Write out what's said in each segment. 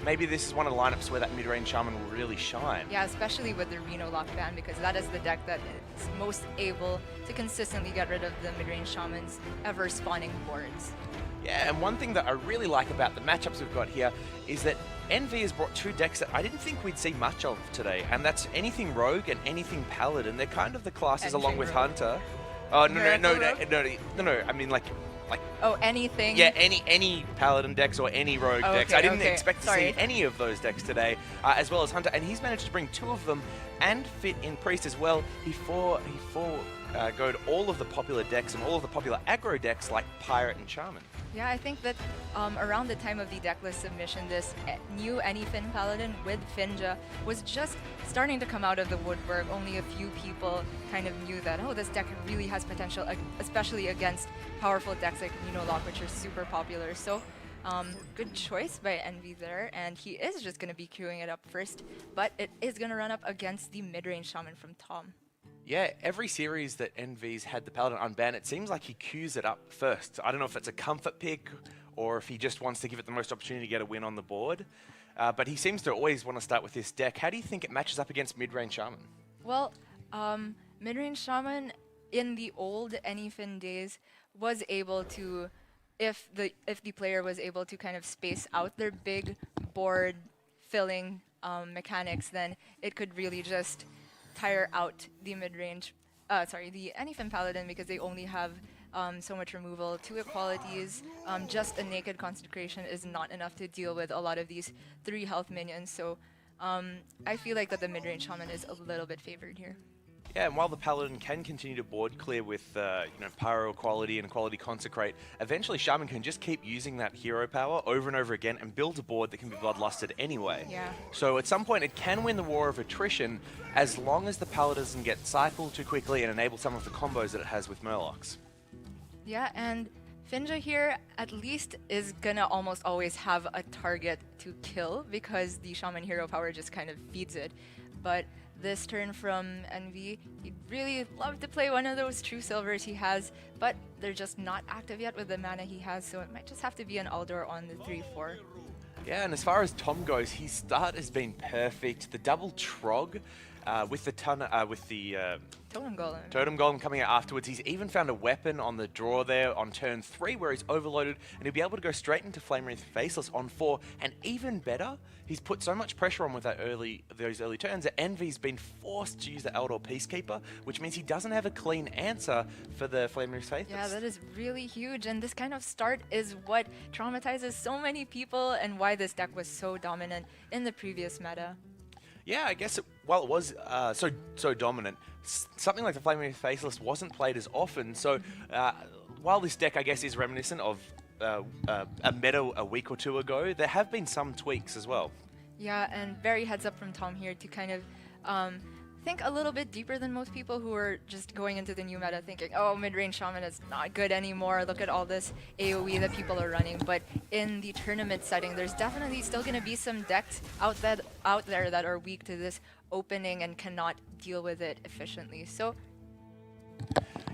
maybe this is one of the lineups where that mid-range Shaman will really shine. Yeah, especially with the Reno lock ban, because that is the deck that is most able to consistently get rid of the mid-range Shamans ever spawning boards. Yeah, and one thing that I really like about the matchups we've got here is that NV has brought two decks that I didn't think we'd see much of today, and that's anything Rogue and anything Paladin. They're kind of the classes along with Hunter. Oh, no, I mean like... Oh, anything? Yeah, any Paladin decks or any Rogue decks. I didn't expect to see any of those decks today, as well as Hunter, and he's managed to bring two of them and fit in Priest as well. He foregoed all of the popular decks and all of the popular aggro decks like Pirate and Shaman. Yeah, I think that around the time of the decklist submission, this new Anyfin Paladin with Finja was just starting to come out of the woodwork. Only a few people kind of knew that, oh, this deck really has potential, especially against powerful decks like Reno Lock, which are super popular. So good choice by Envy there, and he is just going to be queuing it up first, but it is going to run up against the mid-range Shaman from Tom. Yeah, every series that NV's had the Paladin unbanned, it seems like he queues it up first. I don't know if it's a comfort pick or if he just wants to give it the most opportunity to get a win on the board. But he seems to always want to start with this deck. How do you think it matches up against mid-range Shaman? Well, mid-range Shaman in the old Anyfin days was able to, if the player was able to kind of space out their big board filling mechanics, then it could really just tire out the mid-range, the Anyfin Paladin, because they only have so much removal, 2 equalities. Just a naked consecration is not enough to deal with a lot of these 3 health minions. So I feel like that the mid-range Shaman is a little bit favored here. Yeah, and while the Paladin can continue to board clear with Pyro Equality and Equality Consecrate, eventually Shaman can just keep using that hero power over and over again and build a board that can be bloodlusted anyway. Yeah. So at some point it can win the war of attrition as long as the Paladin doesn't get cycled too quickly and enable some of the combos that it has with Murlocs. Yeah, and Finja here at least is gonna almost always have a target to kill because the Shaman hero power just kind of feeds it. But this turn from Envy, he'd really love to play one of those True Silvers he has, but they're just not active yet with the mana he has, so it might just have to be an Aldor on the 3-4. Yeah, and as far as Tom goes, his start has been perfect. The double Trog with the Totem Golem coming out afterwards. He's even found a weapon on the draw there on turn 3 where he's overloaded, and he'll be able to go straight into Flame Wreath Faceless on 4. And even better, he's put so much pressure on with those early turns that Envy's been forced to use the Eldor Peacekeeper, which means he doesn't have a clean answer for the Flame Wreath Faceless. Yeah, that is really huge, and this kind of start is what traumatizes so many people and why this deck was so dominant in the previous meta. Yeah, I guess while it was so dominant, something like the Flame Wreath Faceless wasn't played as often. So while this deck, I guess, is reminiscent of a meta a week or two ago, there have been some tweaks as well. Yeah, and very heads up from Tom here to kind of think a little bit deeper than most people who are just going into the new meta thinking, oh, mid-range Shaman is not good anymore, look at all this AoE that people are running. But in the tournament setting, there's definitely still going to be some decks out there that are weak to this opening and cannot deal with it efficiently. So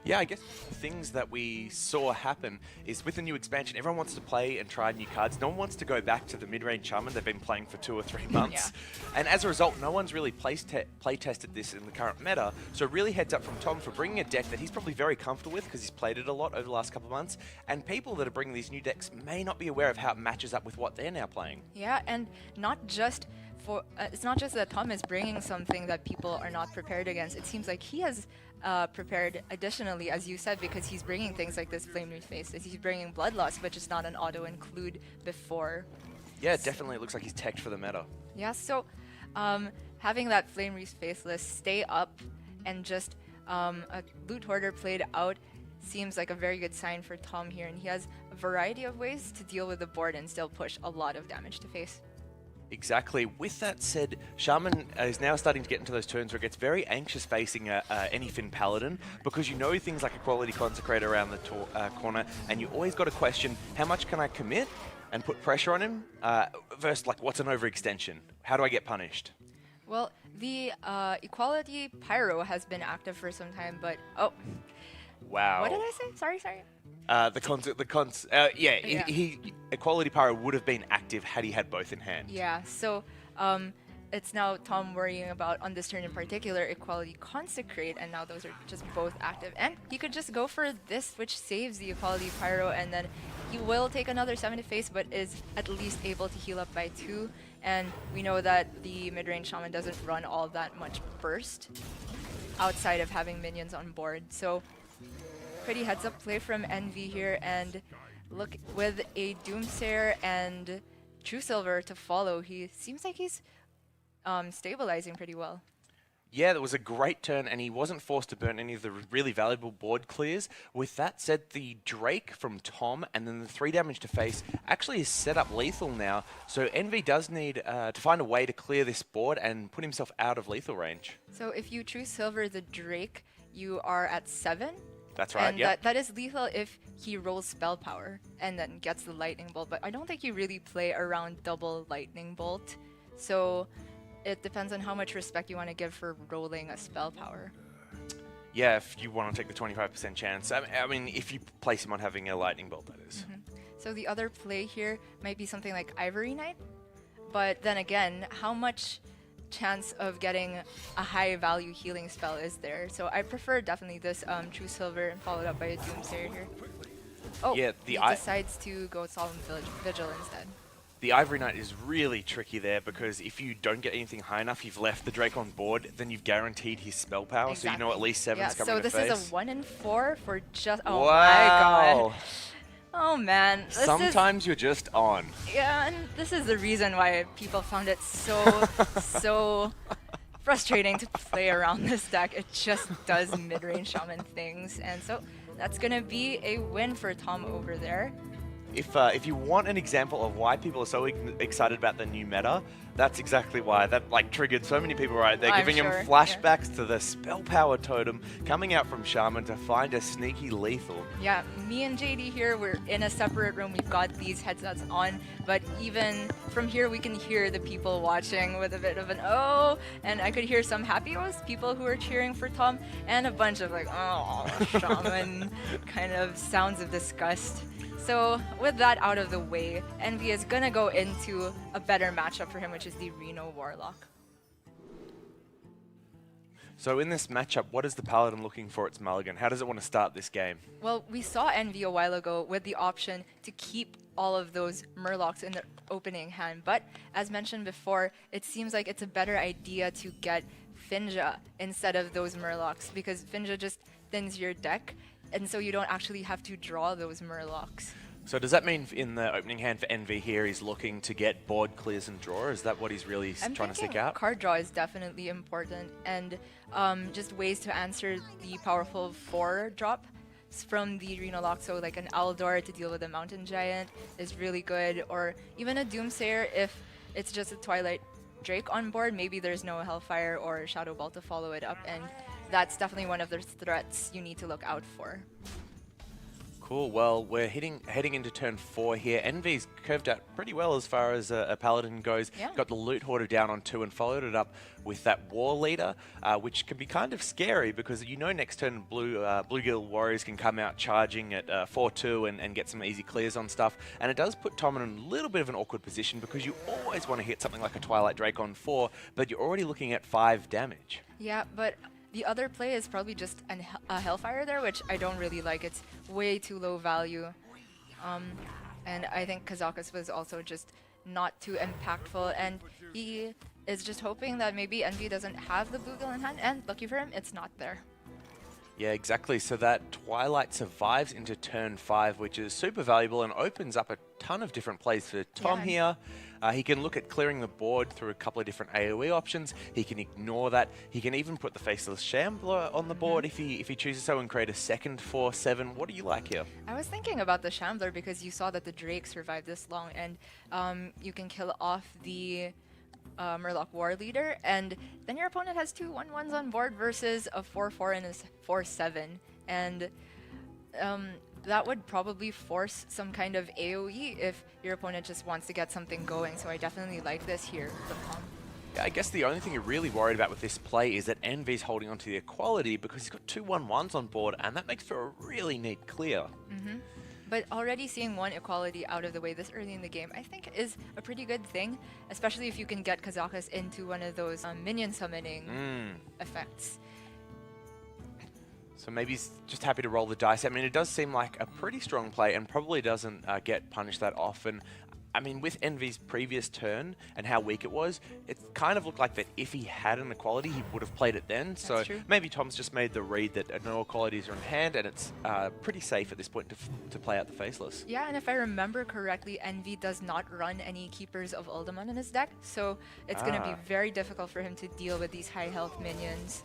yeah, I guess the things that we saw happen is with the new expansion, everyone wants to play and try new cards. No one wants to go back to the mid-range Shaman they've been playing for 2 or 3 months. Yeah. And as a result, no one's really play tested this in the current meta. So really heads up from Tom for bringing a deck that he's probably very comfortable with because he's played it a lot over the last couple of months. And people that are bringing these new decks may not be aware of how it matches up with what they're now playing. Yeah, and not just for it's not just that Tom is bringing something that people are not prepared against. It seems like he has prepared additionally, as you said, because he's bringing things like this Flame Wreath Faceless. He's bringing Bloodlust, which is not an auto-include before. Yeah, definitely. It looks like he's teched for the meta. Yeah, so having that Flame Wreath Faceless stay up and just a Loot Hoarder played out seems like a very good sign for Tom here, and he has a variety of ways to deal with the board and still push a lot of damage to face. Exactly. With that said, Shaman is now starting to get into those turns where it gets very anxious facing Anyfin Paladin because you know things like Equality Consecrate around the corner, and you always got to question, how much can I commit and put pressure on him versus like, what's an overextension? How do I get punished? Well, the Equality Pyro has been active for some time, but oh. Wow. What did I say? Sorry. Yeah. Equality Pyro would have been active had he had both in hand. Yeah, so it's now Tom worrying about, on this turn in particular, Equality Consecrate, and now those are just both active. And he could just go for this, which saves the Equality Pyro, and then he will take another 7 to face, but is at least able to heal up by 2. And we know that the mid-range Shaman doesn't run all that much burst outside of having minions on board. So pretty heads-up play from Envy here, and look, with a Doomsayer and True Silver to follow, he seems like he's stabilizing pretty well. Yeah, that was a great turn, and he wasn't forced to burn any of the really valuable board clears. With that said, the Drake from Tom and then the 3 damage to face actually is set up lethal now, so Envy does need to find a way to clear this board and put himself out of lethal range. So if you True Silver the Drake, you are at 7. That's right, and yeah. that is lethal if he rolls Spell Power and then gets the Lightning Bolt, but I don't think you really play around double Lightning Bolt, so it depends on how much respect you want to give for rolling a Spell Power. Yeah, if you want to take the 25% chance. I mean, if you place him on having a Lightning Bolt, that is. So the other play here might be something like Ivory Knight, but then again, how much chance of getting a high value healing spell is there? So I prefer definitely this True Silver and followed up by a Doomsayer here. Oh, yeah, he decides to go Solemn Vigil instead. The Ivory Knight is really tricky there because if you don't get anything high enough, you've left the Drake on board, then you've guaranteed his spell power, Exactly. so you know at least 7's coming to face. So this is a 1 in 4 for just, oh wow. my god. Oh man. Sometimes you're just on. Yeah, and this is the reason why people found it so frustrating to play around this deck. It just does mid-range Shaman things, and so that's gonna be a win for Tom over there. If you want an example of why people are so excited about the new meta, that's exactly why. That triggered so many people right there, giving them flashbacks to the spell power totem coming out from Shaman to find a sneaky lethal. Yeah, me and JD here, we're in a separate room. We've got these headsets on, but even from here we can hear the people watching with a bit of an oh, and I could hear some happy people who are cheering for Tom, and a bunch of like, oh, Shaman kind of sounds of disgust. So with that out of the way, Envy is going to go into a better matchup for him, which is the Reno Warlock. So in this matchup, what is the Paladin looking for its mulligan? How does it want to start this game? Well, we saw Envy a while ago with the option to keep all of those Murlocs in the opening hand, but as mentioned before, it seems like it's a better idea to get Finja instead of those Murlocs, because Finja just thins your deck, and so you don't actually have to draw those Murlocs. So does that mean in the opening hand for Envy here, he's looking to get board clears and draw? Is that what he's really trying to seek out? Card draw is definitely important, and just ways to answer the powerful 4 drop from the Reno Lock, so like an Aldor to deal with a Mountain Giant is really good, or even a Doomsayer if it's just a Twilight Drake on board, maybe there's no Hellfire or Shadow Ball to follow it up, and that's definitely one of the threats you need to look out for. Cool. Well, we're heading into turn 4 here. Envy's curved out pretty well as far as a Paladin goes. Yeah. Got the Loot Hoarder down on 2 and followed it up with that War Leader, which can be kind of scary because you know next turn Bluegill Warriors can come out charging at 4-2 and get some easy clears on stuff. And it does put Tom in a little bit of an awkward position because you always want to hit something like a Twilight Drake on 4, but you're already looking at 5 damage. Yeah, but the other play is probably just a Hellfire there, which I don't really like. It's way too low value. And I think Kazakus was also just not too impactful, and he is just hoping that maybe Envy doesn't have the Bluegill in hand, and lucky for him, it's not there. Yeah, exactly. So that Twilight survives into turn 5, which is super valuable and opens up a ton of different plays for Tom here. He can look at clearing the board through a couple of different AoE options. He can ignore that. He can even put the Faceless Shambler on the board if he chooses so and create a second 4/7. What do you like here? I was thinking about the Shambler because you saw that the Drake survived this long, and you can kill off the Murloc War Leader, and then your opponent has 2 1/1s on board versus a 4/4 and a 4/7, and that would probably force some kind of AoE if your opponent just wants to get something going, so I definitely like this here from Tom. Yeah, I guess the only thing you're really worried about with this play is that Envy's holding onto the equality because he's got 2 1/1s on board, and that makes for a really neat clear. But already seeing one equality out of the way this early in the game, I think is a pretty good thing, especially if you can get Kazakus into one of those minion summoning effects. So maybe he's just happy to roll the dice. I mean, it does seem like a pretty strong play and probably doesn't get punished that often. I mean, with Envy's previous turn and how weak it was, it kind of looked like that if he had an equality, he would have played it then. That's So true. maybe Tom's just made the read that no equalities are in hand and it's pretty safe at this point to play out the Faceless. Yeah, and if I remember correctly, Envy does not run any Keepers of Uldaman in his deck, so it's going to be very difficult for him to deal with these high health minions.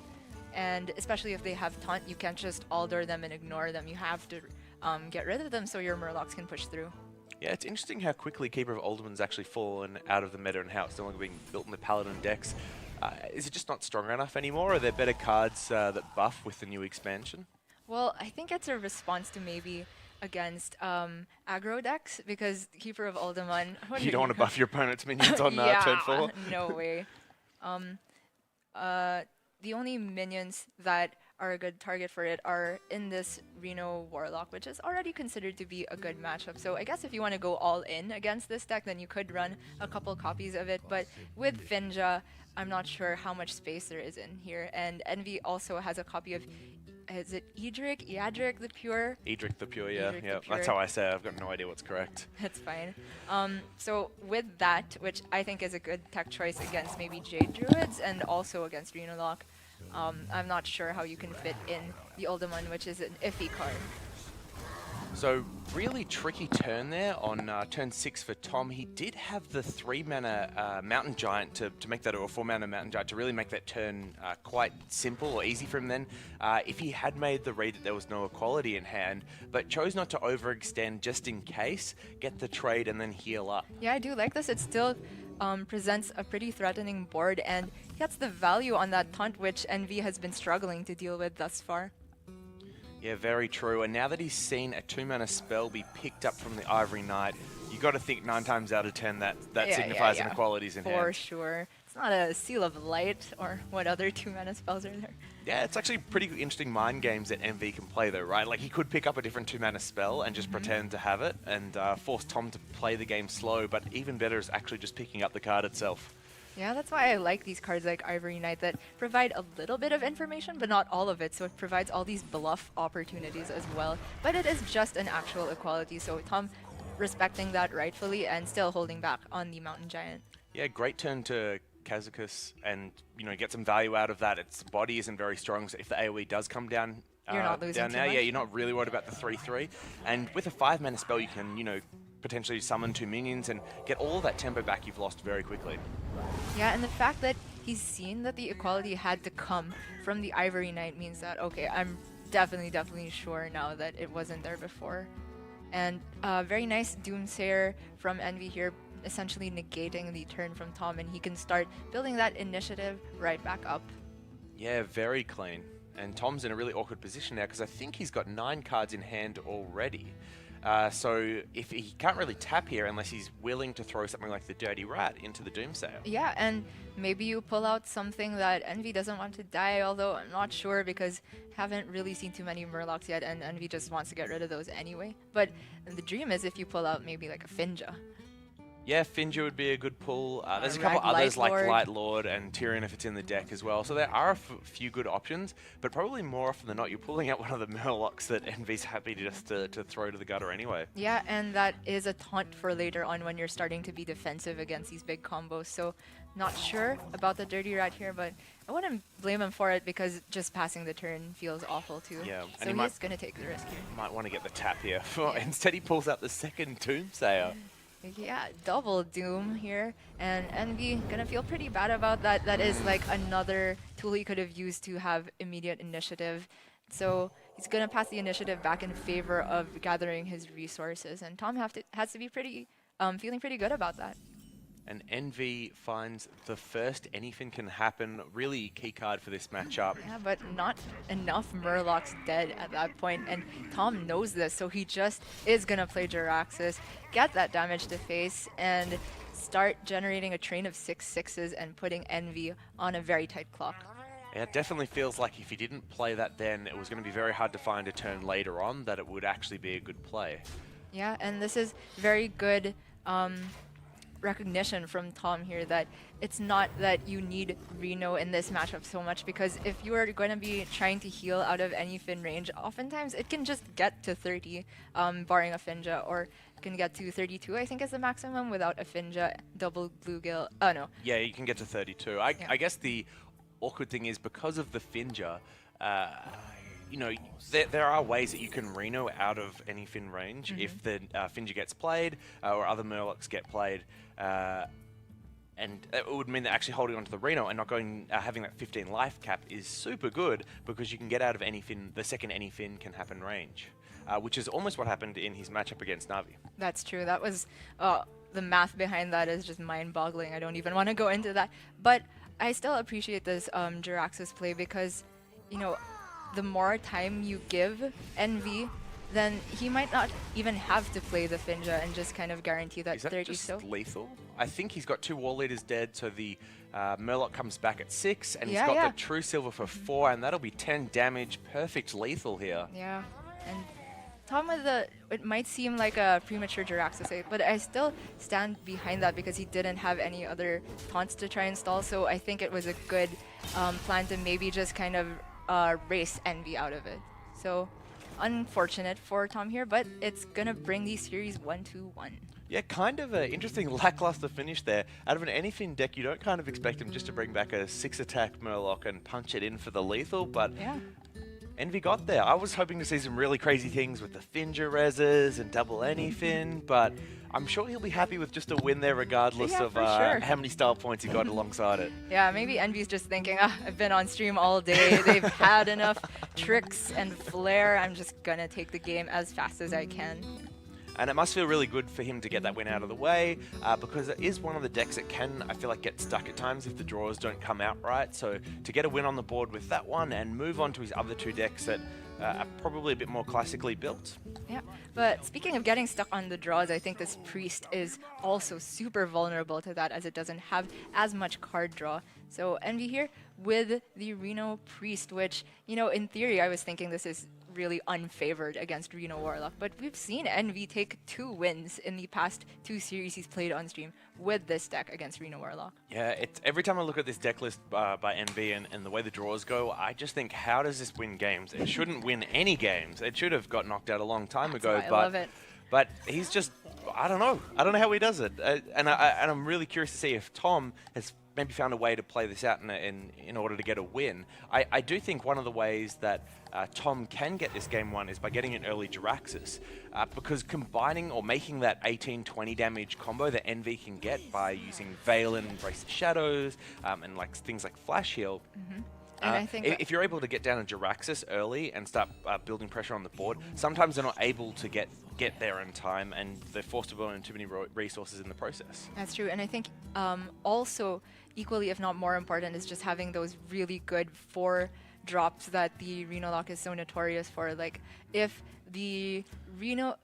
And especially if they have taunt, you can't just alder them and ignore them. You have to get rid of them so your Murlocs can push through. Yeah, it's interesting how quickly Keeper of Alderman's actually fallen out of the meta and how it's no longer being built in the Paladin decks. Is it just not strong enough anymore? Are there better cards that buff with the new expansion? Well, I think it's a response to maybe against aggro decks, because Keeper of Uldaman... You don't want to buff your opponent's minions on turn 4? No way. The only minions that are a good target for it are in this Reno Warlock, which is already considered to be a good matchup. So I guess if you want to go all in against this deck, then you could run a couple copies of it. But with Finja, I'm not sure how much space there is in here. And Envy also has a copy of, is it Edric the Pure? Edric the Pure, yeah. Edric the Yeah, Pure. that's how I say it. I've got no idea what's correct. That's fine. So with that, which I think is a good tech choice against maybe Jade Druids and also against Reno Lock, I'm not sure how you can fit in the Uldaman, which is an iffy card. So really tricky turn there on turn 6 for Tom. He did have the 3-mana Mountain Giant to make that, or a 4-mana Mountain Giant to really make that turn quite simple or easy for him then. If he had made the read that there was no equality in hand, but chose not to overextend just in case, get the trade and then heal up. Yeah, I do like this. It still presents a pretty threatening board, and gets the value on that taunt, which Envy has been struggling to deal with thus far. Yeah, very true. And now that he's seen a 2-mana spell be picked up from the Ivory Knight, you got to think 9 times out of 10 that signifies inequalities in hand. For sure. It's not a Seal of Light or what other 2-mana spells are there. Yeah, it's actually pretty interesting mind games that MV can play though, right? Like he could pick up a different 2-mana spell and just pretend to have it and force Tom to play the game slow, but even better is actually just picking up the card itself. Yeah, that's why I like these cards like Ivory Knight that provide a little bit of information, but not all of it. So it provides all these bluff opportunities as well. But it is just an actual equality. So Tom respecting that rightfully and still holding back on the Mountain Giant. Yeah, great turn to Kazakus and, you know, get some value out of that. Its body isn't very strong, so if the AoE does come down, you're not losing down too now, much. yeah, you're not really worried about the 3-3. And with a 5-mana spell, you can, you know, potentially summon 2 minions and get all of that tempo back you've lost very quickly. Yeah, and the fact that he's seen that the equality had to come from the Ivory Knight means that, okay, I'm definitely sure now that it wasn't there before. And very nice Doomsayer from Envy here, essentially negating the turn from Tom, and he can start building that initiative right back up. Yeah, very clean. And Tom's in a really awkward position now because I think he's got 9 cards in hand already. So if he can't really tap here unless he's willing to throw something like the Dirty Rat into the Doomsayer. Yeah, and maybe you pull out something that Envy doesn't want to die, although I'm not sure because haven't really seen too many Murlocs yet, and Envy just wants to get rid of those anyway. But the dream is if you pull out maybe like a Finja. Yeah, Finja would be a good pull. There's a couple others like Light Lord and Tyrion if it's in the deck as well. So there are a few good options, but probably more often than not, you're pulling out one of the Murlocs that Envy's happy just to throw to the gutter anyway. Yeah, and that is a taunt for later on when you're starting to be defensive against these big combos. So not sure about the Dirty Rat here, but I wouldn't blame him for it because just passing the turn feels awful too. Yeah, so he's going to take the risk here. Might want to get the tap here. Yeah. Instead he pulls out the second Doomsayer. Yeah, double Doom here, and Envy gonna feel pretty bad about that. That is like another tool he could have used to have immediate initiative. So he's gonna pass the initiative back in favor of gathering his resources, and Tom has to be pretty feeling pretty good about that. And Envy finds the first anything can happen, really key card for this matchup. Yeah, but not enough Murlocs dead at that point, and Tom knows this, so he just is gonna play Jiraxis, get that damage to face, and start generating a train of 6/6s and putting Envy on a very tight clock. Yeah, it definitely feels like if he didn't play that then, it was going to be very hard to find a turn later on that it would actually be a good play. Yeah, and this is very good recognition from Tom here that it's not that you need Reno in this matchup so much, because if you are going to be trying to heal out of any Fin range, oftentimes it can just get to 30, barring a Finja, or it can get to 32, I think is the maximum without a Finja, double bluegill. Oh no. Yeah, you can get to 32. I guess the awkward thing is because of the Finja, you know, there are ways that you can Reno out of any Fin range if the Finja gets played or other Murlocs get played. And it would mean that actually holding onto the Reno and not going having that 15 life cap is super good, because you can get out of any Fin the second any Fin can happen range, which is almost what happened in his matchup against Navi. That's true. That was the math behind that is just mind-boggling. I don't even want to go into that. But I still appreciate this Jirax's play, because, you know, the more time you give Envy, then he might not even have to play the Finja and just kind of guarantee that, Is that 30 just so. lethal? I think he's got 2 War Leaders dead, so the Murloc comes back at 6, and Yeah, he's got yeah. the True Silver for 4, and that'll be 10 damage. Perfect lethal here. Yeah, and Tom with the, it might seem like a premature Jirax say, but I still stand behind that because he didn't have any other taunts to try and stall, so I think it was a good plan to maybe just kind of race Envy out of it. So unfortunate for Tom here, but it's gonna bring the series 1-1. Yeah, kind of an interesting lackluster finish there. Out of an anything deck, you don't kind of expect him just to bring back a 6-attack Murloc and punch it in for the lethal, but Yeah. Envy got there. I was hoping to see some really crazy things with the Finja reses and double anything, but I'm sure he'll be happy with just a win there regardless Yeah, of for sure. how many style points he got alongside it. Yeah, maybe Envy's just thinking, I've been on stream all day. They've had enough tricks and flair. I'm just gonna take the game as fast as I can. And it must feel really good for him to get that win out of the way, because it is one of the decks that can, I feel like, get stuck at times if the draws don't come out right. So to get a win on the board with that one and move on to his other 2 decks that are probably a bit more classically built. Yeah, but speaking of getting stuck on the draws, I think this Priest is also super vulnerable to that, as it doesn't have as much card draw. So Envy here with the Reno Priest, which, you know, in theory, I was thinking this is really unfavored against Reno Warlock, but we've seen Envy take 2 wins in the past 2 series he's played on stream with this deck against Reno Warlock. Yeah, it's every time I look at this deck list by Envy and the way the draws go, I just think, how does this win games? It shouldn't win any games. It should have got knocked out a long time ago. Why I love it. But he's just, I don't know. I don't know how he does it. And I'm really curious to see if Tom has maybe found a way to play this out in order to get a win. I do think one of the ways that Tom can get this game won is by getting an early Jiraxis, because combining or making that 18-20 damage combo that Envy can get by using Veil and Embrace the Shadows and like things like Flash Heal. And I think If you're able to get down a Jiraxis early and start building pressure on the board, sometimes they're not able to get there in time, and they're forced to burn too many resources in the process. that's true, and I think also equally, if not more important, is just having those really good 4 drops that the Reno Lock is so notorious for. Like, if the Reno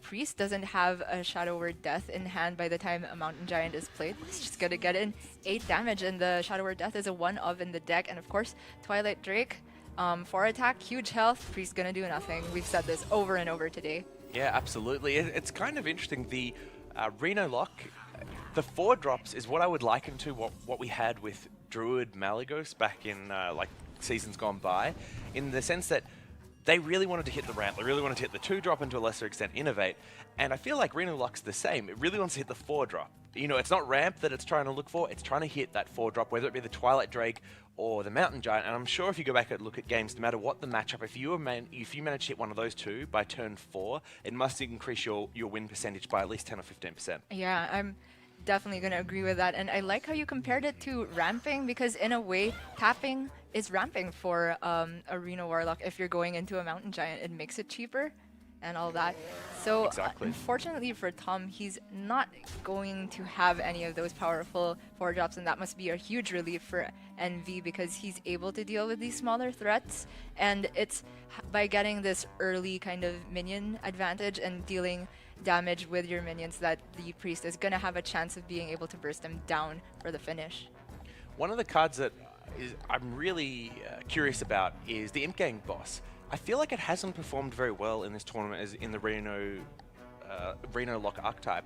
Priest doesn't have a Shadow Word Death in hand by the time a Mountain Giant is played, it's just gonna get in 8 damage, and the Shadow Word Death is a 1-of in the deck. And of course, Twilight Drake, 4 attack, huge health, Priest gonna do nothing. We've said this over and over today. Yeah, absolutely. It's kind of interesting. The Reno Lock, the 4 drops is what I would liken to what we had with Druid Malygos back in like seasons gone by, in the sense that they really wanted to hit the ramp. They really wanted to hit the 2-drop and to a lesser extent Innovate. And I feel like Reno Lock's the same. It really wants to hit the 4-drop. You know, it's not ramp that it's trying to look for. It's trying to hit that 4-drop, whether it be the Twilight Drake or the Mountain Giant. And I'm sure if you go back and look at games, no matter what the matchup, if you manage to hit one of those 2 by turn 4, it must increase your win percentage by at least 10 or 15%. Yeah, I'm definitely going to agree with that. And I like how you compared it to ramping, because in a way, tapping is ramping for a Reno Warlock. If you're going into a Mountain Giant, it makes it cheaper and all that. So Exactly. unfortunately for Tom, he's not going to have any of those powerful 4-drops, and that must be a huge relief for NV, because he's able to deal with these smaller threats. And it's by getting this early kind of minion advantage and dealing damage with your minions that the Priest is going to have a chance of being able to burst them down for the finish. One of the cards that I'm really curious about is the Imp Gang boss. I feel like it hasn't performed very well in this tournament as in the Reno Reno Lock archetype.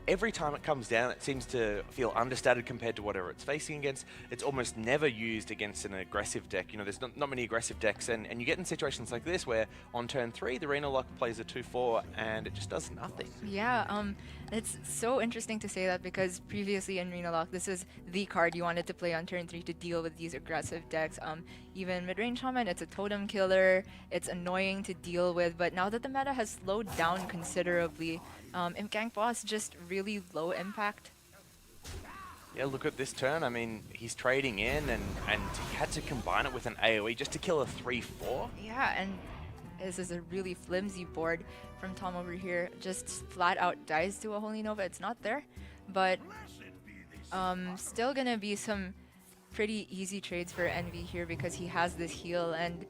Every time it comes down, it seems to feel understated compared to whatever it's facing against. It's almost never used against an aggressive deck. You know, there's not many aggressive decks, and you get in situations like this where on turn 3, the Reno Lock plays a 2/4 and it just does nothing. Yeah, it's so interesting to say that because previously in Reno Lock, this is the card you wanted to play on turn 3 to deal with these aggressive decks. Even mid-range Shaman, it's a totem killer, it's annoying to deal with, but now that the meta has slowed down considerably, Imp Gang Boss just really low impact. Yeah, look at this turn. I mean, he's trading in and he had to combine it with an AoE just to kill a 3/4. Yeah, and this is a really flimsy board from Tom over here. Just flat out dies to a Holy Nova. It's not there, but still gonna be some pretty easy trades for Envy here because he has this heal, and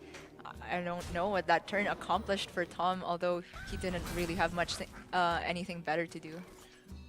I don't know what that turn accomplished for Tom, although he didn't really have much anything better to do.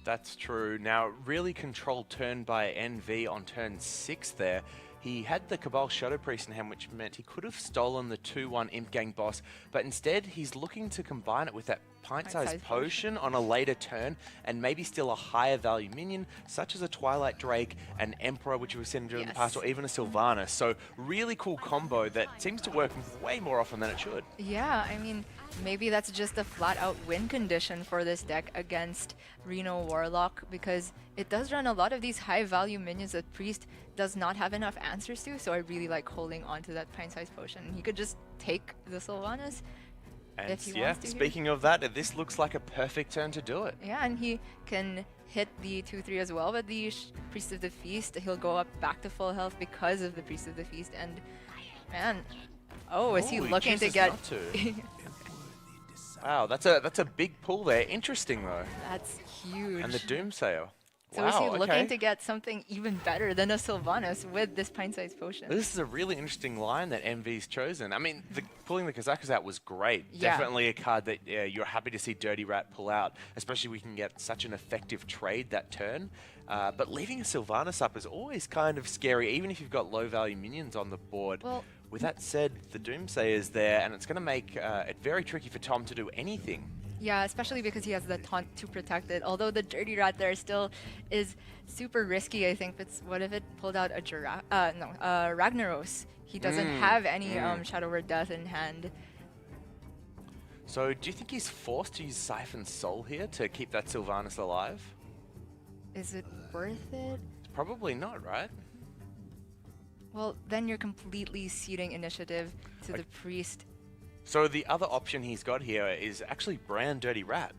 That's true. Now, really controlled turn by NV on turn 6 there. He had the Cabal Shadow Priest in hand, which meant he could have stolen the 2/1 Imp Gang Boss, but instead he's looking to combine it with that pint-sized potion on a later turn, and maybe still a higher value minion, such as a Twilight Drake, an Emperor, which we've seen during the past, or even a Sylvanas. So really cool combo that seems to work way more often than it should. Yeah, I mean, maybe that's just a flat-out win condition for this deck against Reno Warlock, because it does run a lot of these high-value minions that Priest does not have enough answers to, so I really like holding on to that pint-sized potion. He could just take the Sylvanas if he wants to. Speaking of that, this looks like a perfect turn to do it. Yeah, and he can hit the 2/3 as well, but the Priest of the Feast, he'll go up back to full health because of the Priest of the Feast, and man, is he looking to get... Wow, that's a big pull there. Interesting though. That's huge. And the Doomsayer. So wow, is he looking to get something even better than a Sylvanas with this pint-sized potion? This is a really interesting line that MV's chosen. I mean, pulling the Kazakas out was great. Yeah. Definitely a card that you're happy to see Dirty Rat pull out, especially we can get such an effective trade that turn. But leaving a Sylvanas up is always kind of scary, even if you've got low-value minions on the board. Well, with that said, the Doomsayer is there, and it's going to make it very tricky for Tom to do anything. yeah, especially because he has the taunt to protect it. Although the Dirty Rat there still is super risky, I think. But what if it pulled out a Ragnaros? He doesn't have any Shadow Word Death in hand. So do you think he's forced to use Siphon Soul here to keep that Sylvanas alive? Is it worth it? Probably not, right? Well, then you're completely ceding initiative to the Priest. So the other option he's got here is actually Brand Dirty Rat.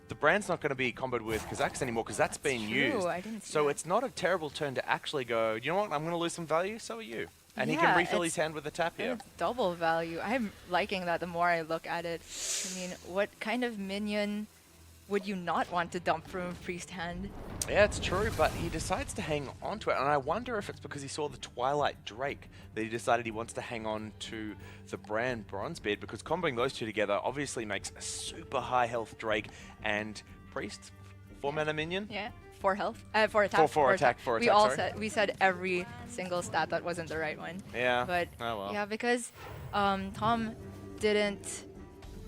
The Brand's not going to be comboed with Kazakhs anymore because that's been used. I didn't see so that. It's not a terrible turn to actually go, you know what, I'm going to lose some value, so are you. And he can refill his hand with a tap here. It's double value. I'm liking that the more I look at it. I mean, what kind of minion would you not want to dump from a Priest hand? Yeah, it's true, but he decides to hang on to it, and I wonder if it's because he saw the Twilight Drake that he decided he wants to hang on to the Brand Bronzebeard, because comboing those two together obviously makes a super high health Drake and Priest, 4-mana minion. Yeah, 4 health, 4 attack. 4 attack. We said every single stat that wasn't the right one. Yeah. But yeah, because Tom didn't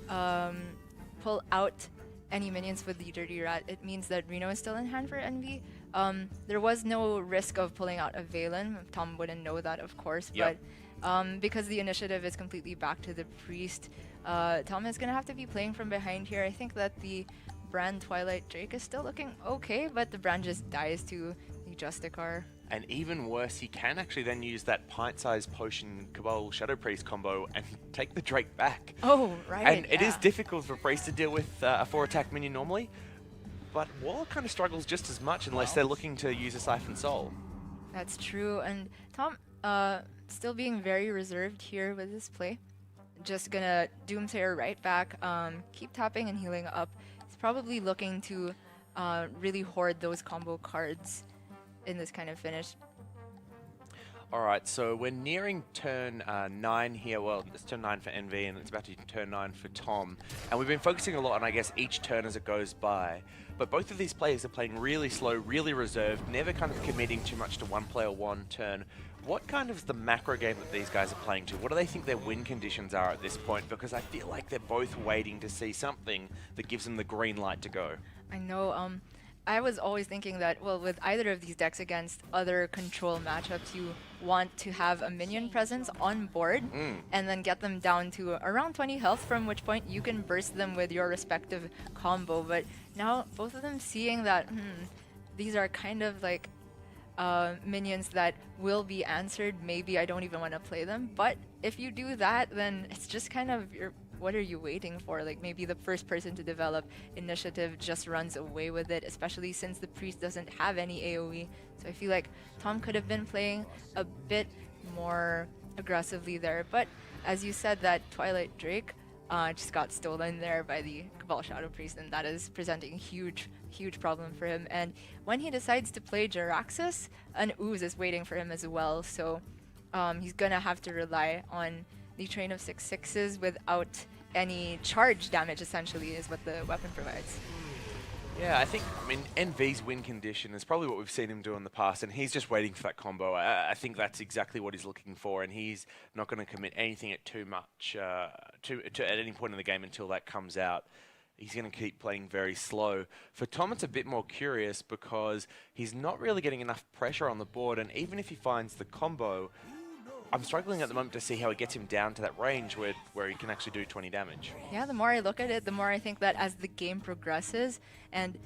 pull out any minions with the Dirty Rat, it means that Reno is still in hand for Envy. There was no risk of pulling out a Valen. Tom wouldn't know that, of course, but because the initiative is completely back to the Priest, Tom is going to have to be playing from behind here. I think that the Brand Twilight Drake is still looking okay, but the Brand just dies to the Justicar. And even worse, he can actually then use that pint-sized potion Cabal Shadow Priest combo and take the Drake back. Oh, right. And it is difficult for Priest to deal with a 4-attack minion normally, but Warlock kind of struggles just as much unless they're looking to use a Siphon Soul. That's true, and Tom still being very reserved here with his play. Just gonna Doomsayer right back, keep tapping and healing up. He's probably looking to really hoard those combo cards in this kind of finish. Alright, so we're nearing turn 9 here. Well, it's turn 9 for NV and it's about to be turn 9 for Tom. And we've been focusing a lot on, I guess, each turn as it goes by. But both of these players are playing really slow, really reserved, never kind of committing too much to one play or one turn. What kind of is the macro game that these guys are playing to? What do they think their win conditions are at this point? Because I feel like they're both waiting to see something that gives them the green light to go. I know, I was always thinking that, well, with either of these decks against other control matchups, you want to have a minion presence on board and then get them down to around 20 health, from which point you can burst them with your respective combo. But now both of them seeing that these are kind of like minions that will be answered, maybe I don't even want to play them. But if you do that, then it's just kind of what are you waiting for? Like maybe the first person to develop initiative just runs away with it, especially since the priest doesn't have any AoE. So I feel like Tom could have been playing a bit more aggressively there. But as you said, that Twilight Drake just got stolen there by the Cabal Shadow Priest, and that is presenting a huge problem for him. And when he decides to play Jaraxxus, an Ooze is waiting for him as well. So he's gonna have to rely on the train of 6/6s without any charge damage, essentially, is what the weapon provides. Yeah, I mean, NV's win condition is probably what we've seen him do in the past, and he's just waiting for that combo. I think that's exactly what he's looking for, and he's not going to commit anything at too much at any point in the game until that comes out. He's going to keep playing very slow. For Tom, it's a bit more curious because he's not really getting enough pressure on the board, and even if he finds the combo, I'm struggling at the moment to see how it gets him down to that range where he can actually do 20 damage. Yeah, the more I look at it, the more I think that as the game progresses and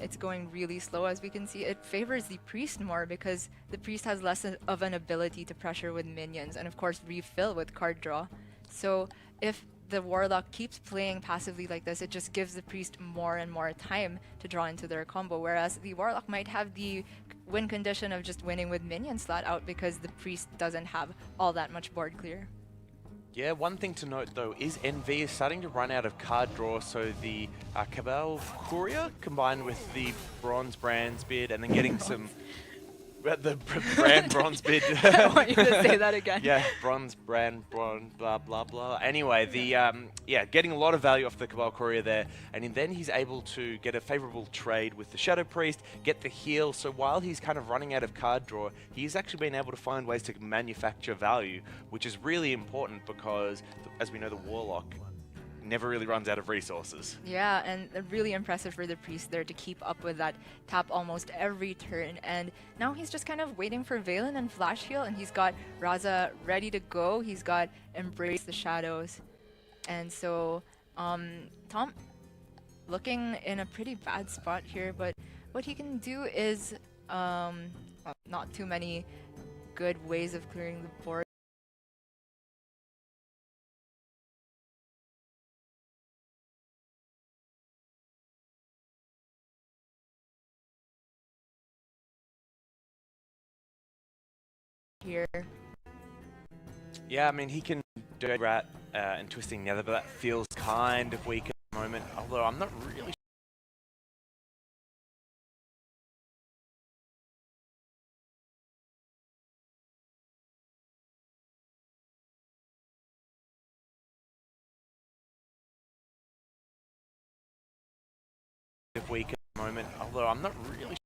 it's going really slow, as we can see, it favors the priest more because the priest has less of an ability to pressure with minions and of course refill with card draw. So if the warlock keeps playing passively like this, it just gives the priest more and more time to draw into their combo, whereas the warlock might have the win condition of just winning with minions flat out because the priest doesn't have all that much board clear. Yeah, one thing to note though is NV is starting to run out of card draw, so the Cabal Courier combined with the Bronze Brand's bid and then getting some the brand bronze bid. I want you to say that again. Yeah, bronze brand, blah blah blah. Anyway, the yeah, getting a lot of value off the Cabal Courier there, and then he's able to get a favorable trade with the Shadow Priest, get the heal. So while he's kind of running out of card draw, he's actually been able to find ways to manufacture value, which is really important because, as we know, the Warlock never really runs out of resources. Yeah, and really impressive for the priest there to keep up with that tap almost every turn. And now he's just kind of waiting for Valen and Flash Heal, and he's got Raza ready to go. He's got Embrace the Shadows. And so Tom looking in a pretty bad spot here, but what he can do is well, not too many good ways of clearing the board. Here. Yeah, I mean, he can Dirty Rat and Twisting Nether, but that feels kind of weak at the moment, although I'm not really weak at the moment, although I'm not really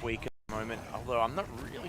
weak at the moment, although I'm not really